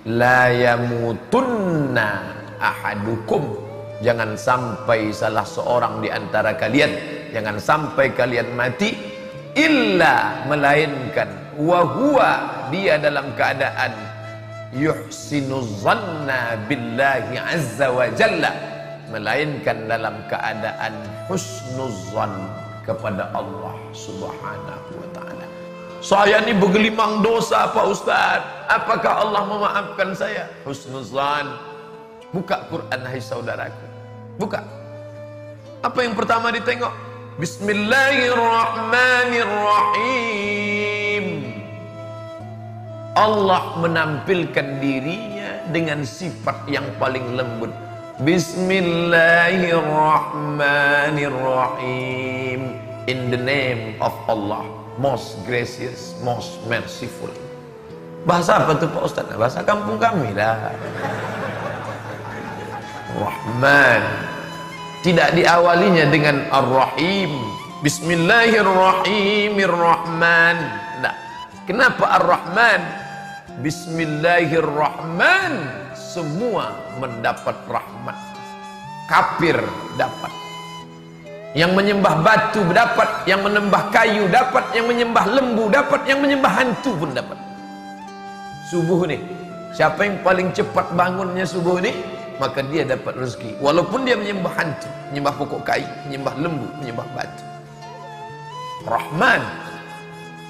la yamutunna ahadukum, jangan sampai salah seorang di antara kalian, jangan sampai kalian mati, illa, melainkan, wa huwa, dia dalam keadaan yuhsinu zanna billahi azza wa jalla, melainkan dalam keadaan husnuzan kepada Allah subhanahu wa ta'ala. Saya ini bergelimang dosa Pak Ustaz, apakah Allah memaafkan saya? Husnuzan. Buka Quran hai saudaraku, buka. Apa yang pertama ditengok? Bismillahirrahmanirrahim. Allah menampilkan dirinya dengan sifat yang paling lembut. Bismillahirrahmanirrahim. In the name of Allah, most gracious, most merciful. Bahasa apa tuh Pak Ustaz? Bahasa kampung kami lah. Rahman. Tidak diawalinya dengan Ar-Rahim. Bismillahirrahmanirrahim. Nah, kenapa Ar-Rahman? Bismillahirrahman, semua mendapat rahmat. Kafir dapat, yang menyembah batu dapat, yang menyembah kayu dapat, yang menyembah lembu dapat, yang menyembah hantu pun dapat. Subuh nih, siapa yang paling cepat bangunnya subuh nih, maka dia dapat rezeki, walaupun dia menyembah hantu, menyembah pokok kayu, menyembah lembu, menyembah batu. Rahman.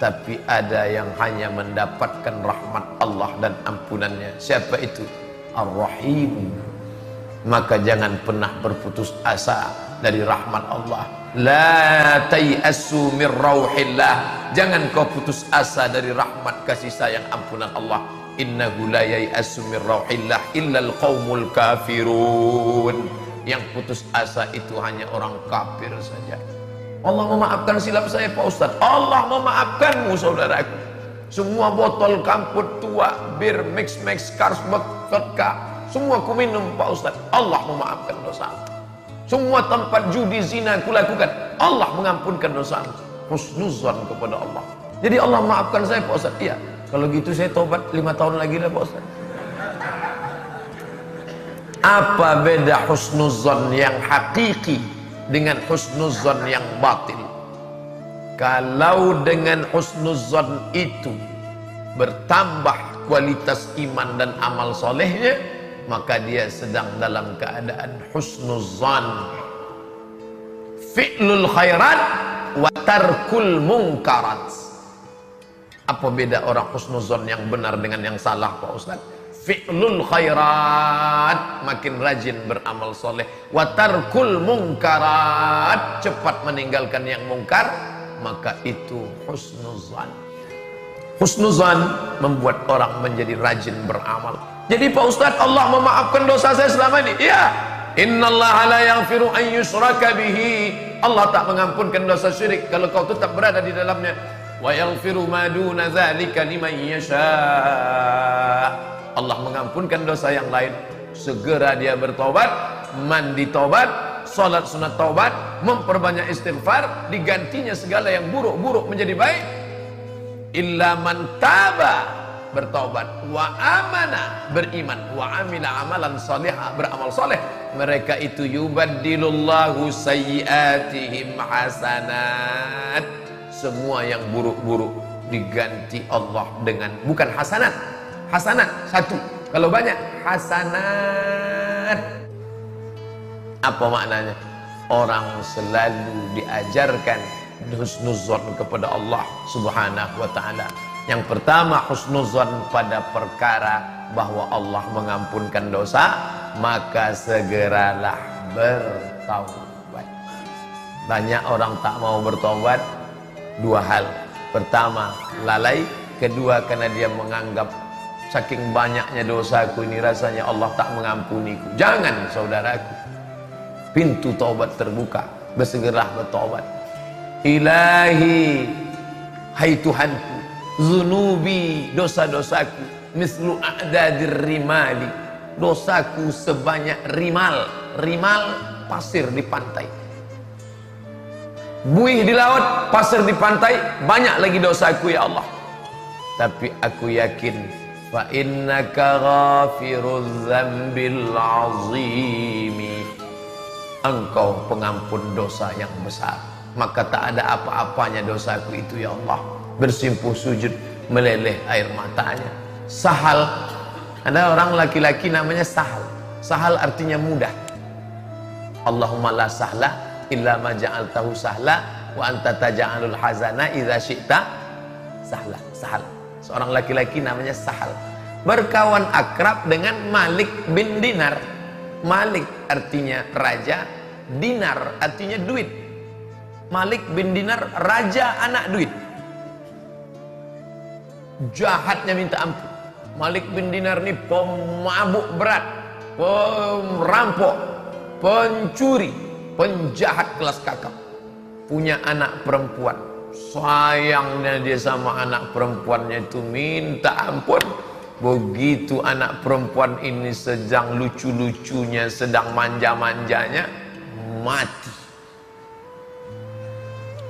Tapi ada yang hanya mendapatkan rahmat Allah dan ampunannya. Siapa itu? Ar-Rahim. Maka jangan pernah berputus asa dari rahmat Allah. La tay'asu min rauhillah. Jangan kau putus asa dari rahmat kasih sayang ampunan Allah. Innahu la yai'asu min rauhillah illal qaumul kafirun. Yang putus asa itu hanya orang kafir saja. Allah memaafkan silap saya Pak Ustaz. Allah memaafkanmu saudaraku. Semua botol kamput tua, bir, mix, Carlsberg, vodka, semua ku minum Pak Ustaz. Allah memaafkan dosa. Semua tempat judi, zina ku lakukan, Allah mengampunkan dosa. Husnuzan kepada Allah. Jadi Allah maafkan saya Pak Ustaz. Iya, kalau gitu saya tobat 5 tahun lagi lah Pak Ustaz. Apa beda husnuzan yang hakiki dengan husnuzan yang batil? Kalau dengan husnuzan itu bertambah kualitas iman dan amal solehnya, maka dia sedang dalam keadaan husnuzan. Fi'lul khairat wa tarkul munkarat. Apa beda orang husnuzan yang benar dengan yang salah Pak Ustaz? Fi'lul khairat, makin rajin beramal soleh. Wa tarkul munkarat, cepat meninggalkan yang mungkar, maka itu husnuzan. Husnuzan membuat orang menjadi rajin beramal. Jadi Pak Ustaz, Allah memaafkan dosa saya selama ini. Iya. Innallaha la yaghfiru an yushraka bihi. Allah tak mengampunkan dosa syirik kalau kau tetap berada di dalamnya. Wa yaghfiru ma duna dzalika liman yasha. Allah mengampunkan dosa yang lain. Segera dia bertobat, mandi tobat, salat sunat taubat, memperbanyak istighfar, digantinya segala yang buruk-buruk menjadi baik. Illa man taba, bertobat, wa amana, beriman, wa amila amalan salihah, beramal soleh. Mereka itu yubaddilullahu sayyiatihim hasanat. Semua yang buruk-buruk diganti Allah dengan, bukan hasanat, hasanat satu, kalau banyak hasanat. Apa maknanya? Orang selalu diajarkan husnuzan kepada Allah subhanahu wa ta'ala. Yang pertama, husnuzan pada perkara bahwa Allah mengampunkan dosa, maka segeralah bertaubat. Banyak orang tak mau bertaubat, dua hal. Pertama, lalai. Kedua, karena dia menganggap saking banyaknya dosaku ini rasanya Allah tak mengampuniku. Jangan saudaraku, pintu taubat terbuka, bersegeralah bertaubat. Ilahi, hai Tuhanku, zunubi, dosa-dosaku, mislu a'dadir rimali, dosaku sebanyak rimal. Rimal pasir di pantai, buih di laut, pasir di pantai, banyak lagi dosaku ya Allah. Tapi aku yakin fa innaka ghafiruz dzambil azimi, engkau pengampun dosa yang besar, maka tak ada apa-apanya dosaku itu ya Allah. Bersimpuh sujud, meleleh air matanya. Sahal, ada orang laki-laki namanya Sahal. Sahal artinya mudah. Allahumma la sahla illa ma ja'altahu sahla wa anta taj'alul hazana idza syi'ta sahla. Sahal. Seorang laki-laki namanya Sahal. Berkawan akrab dengan Malik bin Dinar. Malik artinya raja, dinar artinya duit. Malik bin Dinar raja anak duit. Jahatnya minta ampun. Malik bin Dinar ini pemabuk berat, perampok, pencuri, penjahat kelas kakap. Punya anak perempuan. Sayangnya dia sama anak perempuannya itu minta ampun. Begitu anak perempuan ini sedang lucu-lucunya, sedang manja-manjanya, mati.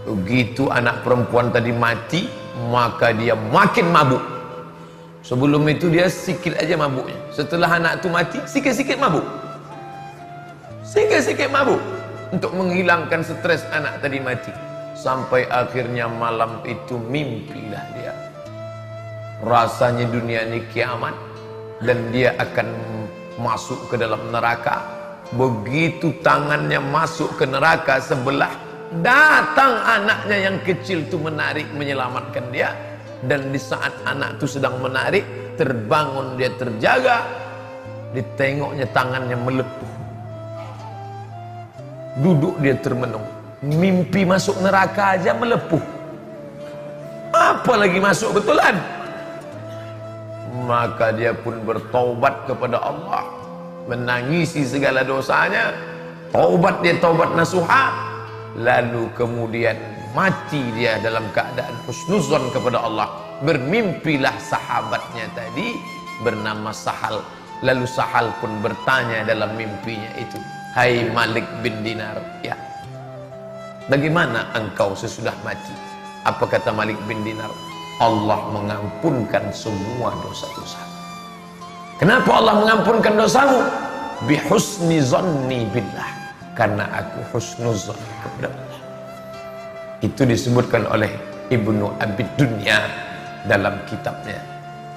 Begitu anak perempuan tadi mati, maka dia makin mabuk. Sebelum itu dia sikit aja mabuknya. Setelah anak itu mati, sikit-sikit mabuk. Sikit-sikit mabuk. Untuk menghilangkan stres anak tadi mati. Sampai akhirnya malam itu mimpilah dia. Rasanya dunia ini kiamat. Dan dia akan masuk ke dalam neraka. Begitu tangannya masuk ke neraka sebelah, datang anaknya yang kecil itu menarik menyelamatkan dia. Dan di saat anak itu sedang menarik, terbangun dia terjaga, ditengoknya tangannya melepuh. Duduk dia termenung. Mimpi masuk neraka aja melepuh, apalagi masuk betulan. Maka dia pun bertaubat kepada Allah, menangisi segala dosanya. Taubat dia, taubat nasuha. Lalu kemudian mati dia dalam keadaan husnuzon kepada Allah. Bermimpilah sahabatnya tadi bernama Sahal. Lalu Sahal pun bertanya dalam mimpinya itu, hai Malik bin Dinar, ya, bagaimana engkau sesudah mati? Apa kata Malik bin Dinar? Allah mengampunkan semua dosa-dosa. Kenapa Allah mengampunkan dosamu? Bihusni zanni billah, karena aku husnuzon kepada Allah. Itu disebutkan oleh Ibnu Abid Dunya dalam kitabnya.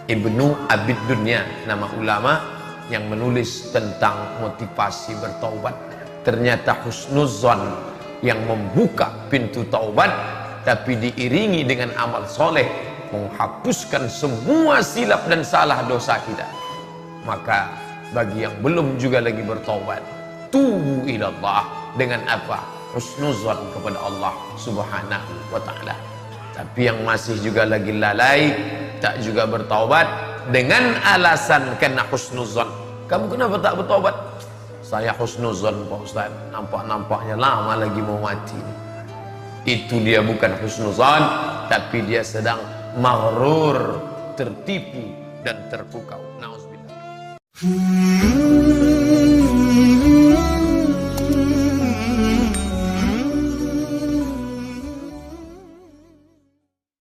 Ibnu Abid Dunya, nama ulama yang menulis tentang motivasi bertaubat. Ternyata husnuzon yang membuka pintu taubat, tapi diiringi dengan amal soleh, menghapuskan semua silap dan salah dosa kita. Maka bagi yang belum juga lagi bertaubat, tubu ilallah dengan apa? Husnuzon kepada Allah subhanahu wa ta'ala. Tapi yang masih juga lagi lalai, tak juga bertaubat dengan alasan kena husnuzon. Kamu kenapa tak bertaubat? Saya husnuzon Pak Ustaz, nampak-nampaknya lama lagi mau mati. Itu dia bukan husnuzon, tapi dia sedang maghrur, tertipu dan terpukau. Nauzubillah.